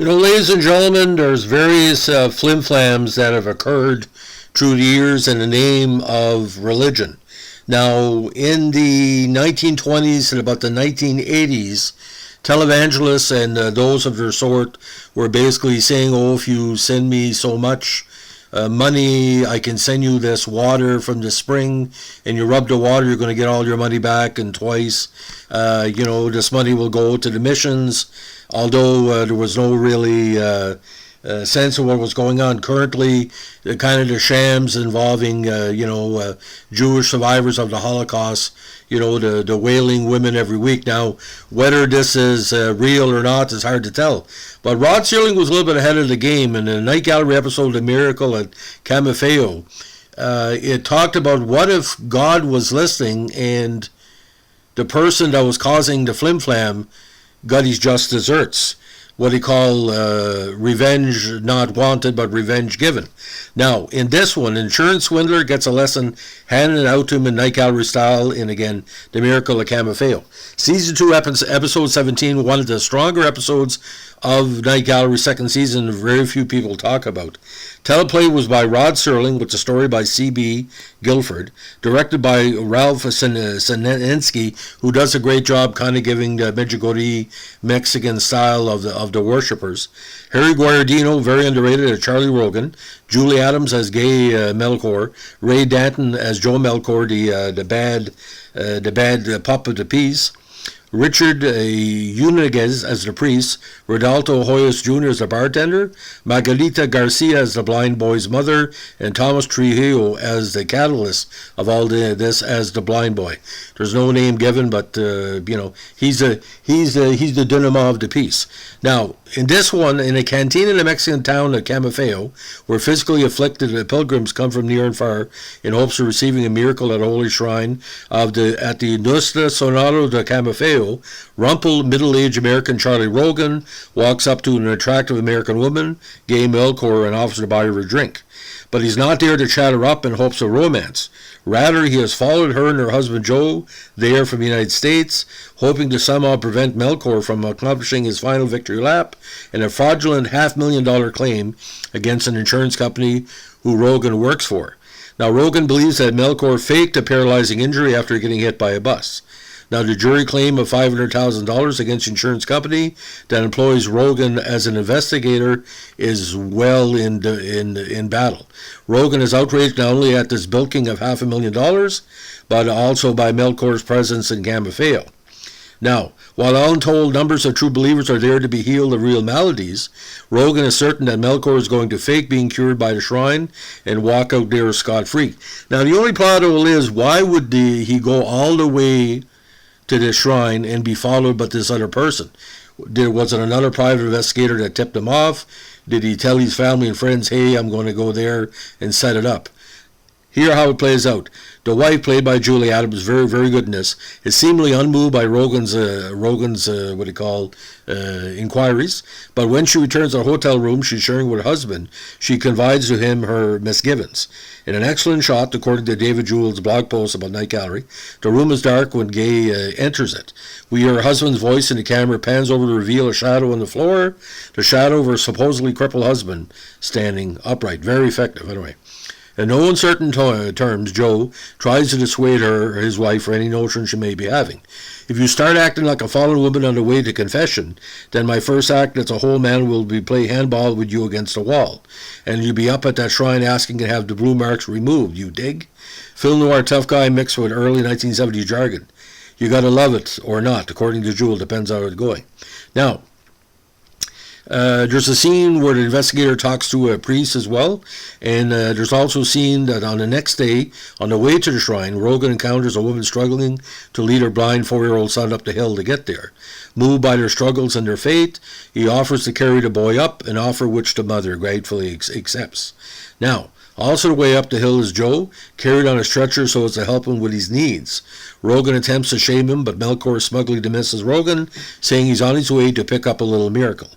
Ladies and gentlemen, there's various flim-flams that have occurred through the years in the name of religion. Now, in the 1920s and about the 1980s, televangelists and those of their sort were basically saying, oh, if you send me so much money, I can send you this water from the spring, and you rub the water, you're going to get all your money back, and twice, this money will go to the missions, although there was no really sense of what was going on. Currently, kind of the shams involving, Jewish survivors of the Holocaust, the wailing women every week. Now, whether this is real or not is hard to tell. But Rod Serling was a little bit ahead of the game. In the Night Gallery episode of Miracle at Camafeo, it talked about what if God was listening and the person that was causing the flim-flam got his just desserts. What he call revenge not wanted, but revenge given. Now, in this one, insurance swindler gets a lesson handed out to him in Night Gallery style in, again, The Miracle of Camafeo. Season 2, episode 17, one of the stronger episodes of Night Gallery second season, very few people talk about. Teleplay was by Rod Serling, with the story by C.B. Guilford, directed by Ralph Sinensky, who does a great job kind of giving the Medjugorje Mexican style of the worshippers. Harry Guardino, very underrated, as Charlie Rogan. Julie Adams as Gay Melkor. Ray Danton as Joe Melkor, the bad pup of the piece. Richard Uniguez as the priest, Rodolfo Hoyos Jr. as the bartender, Margarita Garcia as the blind boy's mother, and Thomas Trujillo as the catalyst of all this as the blind boy. There's no name given, but he's the dynamo of the piece. Now, in this one, in a canteen in the Mexican town of Camafeo, where physically afflicted pilgrims come from near and far in hopes of receiving a miracle at a holy shrine at the Nuestra Sonora de Camafeo, rumpled middle-aged American Charlie Rogan walks up to an attractive American woman, Gay Melkor, and offers to buy her a drink. But he's not there to chat her up in hopes of romance. Rather, he has followed her and her husband Joe there from the United States, hoping to somehow prevent Melkor from accomplishing his final victory lap and a fraudulent $500,000 claim against an insurance company who Rogan works for. Now, Rogan believes that Melkor faked a paralyzing injury after getting hit by a bus. Now, the jury claim of $500,000 against the insurance company that employs Rogan as an investigator is well in battle. Rogan is outraged not only at this bilking of $500,000, but also by Melkor's presence in Camafeo. Now, while untold numbers of true believers are there to be healed of real maladies, Rogan is certain that Melkor is going to fake being cured by the shrine and walk out there scot-free. Now, the only plot hole is, why would he go all the way to this shrine and be followed by this other person? Was it another private investigator that tipped him off? Did he tell his family and friends, hey, I'm going to go there and set it up? Here how it plays out. The wife, played by Julie Adams, very, very good in this, is seemingly unmoved by Rogan's inquiries. But when she returns to her hotel room she's sharing with her husband, she confides to him her misgivings. In an excellent shot, according to David Jewell's blog post about Night Gallery, the room is dark when Gay enters it. We hear her husband's voice and the camera pans over to reveal a shadow on the floor, the shadow of her supposedly crippled husband standing upright. Very effective, anyway. In no uncertain terms, Joe tries to dissuade his wife, for any notion she may be having. If you start acting like a fallen woman on the way to confession, then my first act as a whole man will be play handball with you against the wall. And you'll be up at that shrine asking to have the blue marks removed, you dig? Film noir tough guy mixed with early 1970s jargon. You gotta love it or not, according to Jewell, depends how it's going. Now, there's a scene where the investigator talks to a priest as well, and there's also a scene that on the next day, on the way to the shrine, Rogan encounters a woman struggling to lead her blind 4-year-old son up the hill to get there. Moved by their struggles and their fate, he offers to carry the boy up, an offer which the mother gratefully accepts. Now, also the way up the hill is Joe, carried on a stretcher so as to help him with his needs. Rogan attempts to shame him, but Melkor smugly dismisses Rogan, saying he's on his way to pick up a little miracle.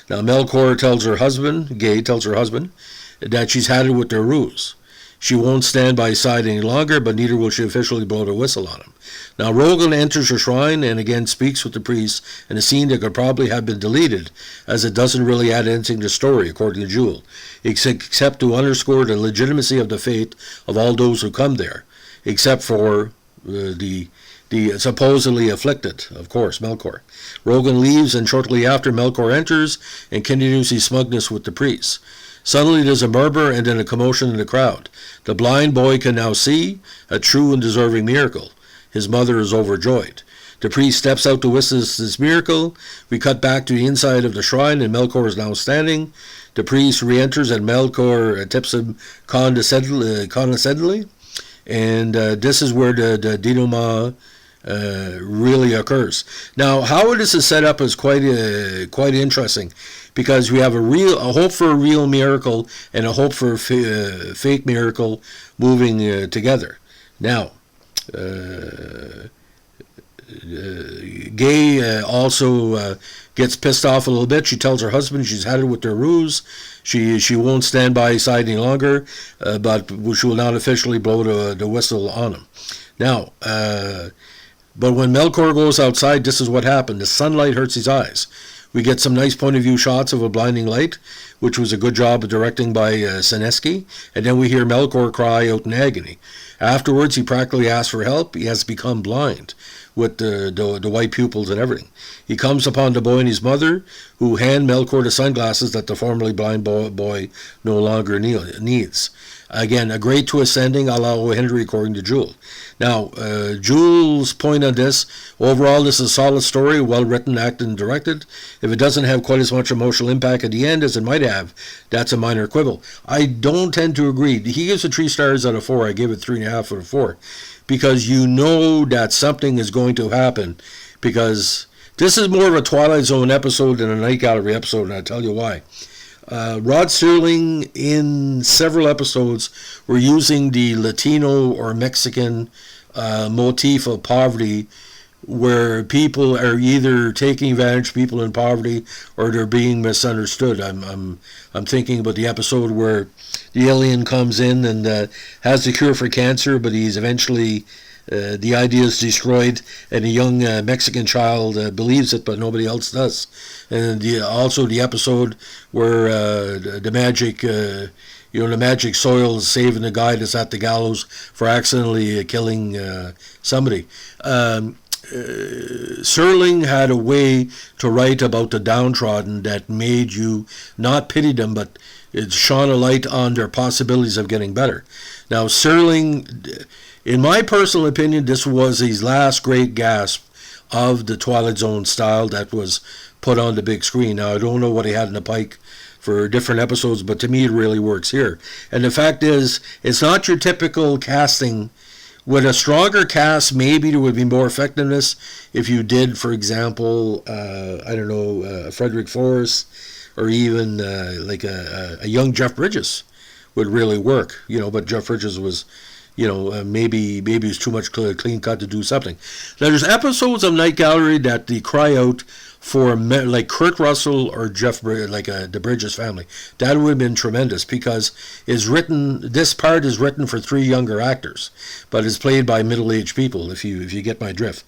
Now, Melkor tells her husband, Gay tells her husband, that she's had it with their ruse. She won't stand by his side any longer, but neither will she officially blow the whistle on him. Now Rogan enters her shrine and again speaks with the priest in a scene that could probably have been deleted, as it doesn't really add anything to the story, according to Jewel, except to underscore the legitimacy of the faith of all those who come there, except for the supposedly afflicted, of course, Melkor. Rogan leaves, and shortly after, Melkor enters and continues his smugness with the priests. Suddenly there's a murmur and then a commotion in the crowd. The blind boy can now see, a true and deserving miracle. His mother is overjoyed. The priest steps out to witness this miracle. We cut back to the inside of the shrine, and Melkor is now standing. The priest re-enters, and Melkor tips him condescendingly. And this is where the denouement really occurs. Now, how this is set up is quite interesting, because we have a hope for a real miracle and a hope for a fake miracle moving together. Now, Gay also gets pissed off a little bit. She tells her husband she's had it with their ruse. She won't stand by his side any longer, but she will not officially blow the whistle on him. Now, but when Melkor goes outside, this is what happened. The sunlight hurts his eyes. We get some nice point-of-view shots of a blinding light, which was a good job of directing by Sineski, and then we hear Melkor cry out in agony. Afterwards, he practically asks for help. He has become blind, with the white pupils and everything. He comes upon the boy and his mother, who hand Melkor the sunglasses that the formerly blind boy no longer needs. Again, a great twist ending, a la O. Henry, according to Jewel. Now, Jewel's point on this, overall this is a solid story, well written, acted, and directed. If it doesn't have quite as much emotional impact at the end as it might have, that's a minor quibble. I don't tend to agree. He gives it 3 stars out of 4. I gave it 3.5 out of 4. Because you know that something is going to happen. Because this is more of a Twilight Zone episode than a Night Gallery episode, and I'll tell you why. Rod Serling, in several episodes, were using the Latino or Mexican motif of poverty, where people are either taking advantage of people in poverty or they're being misunderstood. I'm thinking about the episode where the alien comes in and has the cure for cancer, but he's eventually the idea is destroyed, and a young Mexican child believes it, but nobody else does. And also the episode where the magic, the magic soil is saving the guy that's at the gallows for accidentally killing somebody. Serling had a way to write about the downtrodden that made you not pity them, but it shone a light on their possibilities of getting better. Now, Serling, in my personal opinion, this was his last great gasp of the Twilight Zone style that was put on the big screen. Now, I don't know what he had in the pike for different episodes, but to me it really works here. And the fact is, it's not your typical casting. With a stronger cast, maybe there would be more effectiveness if you did, for example, Frederick Forrest, or even like a young Jeff Bridges would really work, but Jeff Bridges was, maybe it was too much clean cut to do something. Now, there's episodes of Night Gallery that they cry out for, like Kurt Russell or the Bridges family. That would have been tremendous, because this part is written for 3 younger actors, but it's played by middle-aged people, if you get my drift.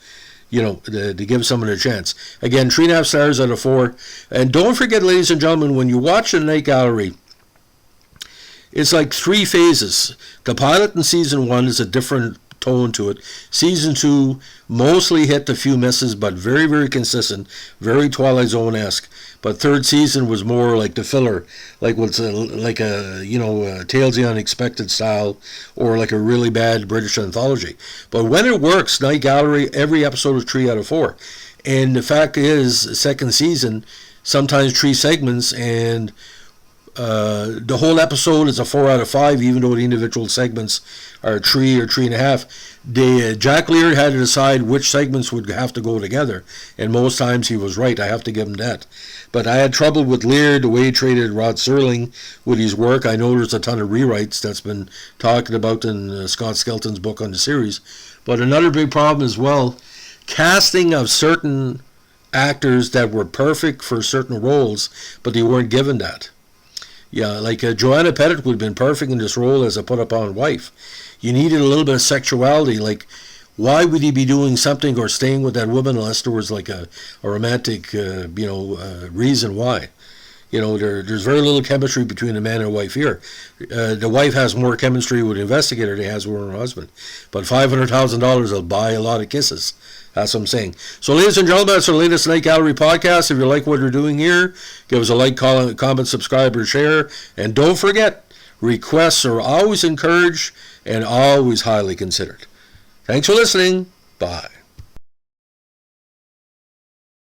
To give someone a chance. Again, 3.5 stars out of 4. And don't forget, ladies and gentlemen, when you watch the Night Gallery, it's like 3 phases. The pilot in season 1 is a different tone to it. Season 2 mostly hit a few misses, but very, very consistent, very Twilight Zone-esque. But 3rd season was more like the filler, like what's like a Tales of the Unexpected style, or like a really bad British anthology. But when it works, Night Gallery, every episode is 3 out of 4. And the fact is, 2nd season, sometimes 3 segments, and the whole episode is a 4 out of 5, even though the individual segments are 3 or 3.5. Jack Lear had to decide which segments would have to go together, and most times he was right. I have to give him that. But I had trouble with Lear, the way he treated Rod Serling with his work. I know there's a ton of rewrites that's been talked about in Scott Skelton's book on the series. But another big problem as well, casting of certain actors that were perfect for certain roles, but they weren't given that. Yeah, like Joanna Pettit would have been perfect in this role as a put-upon wife. You needed a little bit of sexuality. Like, why would he be doing something or staying with that woman unless there was like a romantic, reason why? There's very little chemistry between a man and a wife here. The wife has more chemistry with the investigator than he has with her husband. But $500,000 will buy a lot of kisses. That's what I'm saying. So, ladies and gentlemen, that's our latest Night Gallery podcast. If you like what we're doing here, give us a like, comment, subscribe, or share. And don't forget, requests are always encouraged and always highly considered. Thanks for listening. Bye.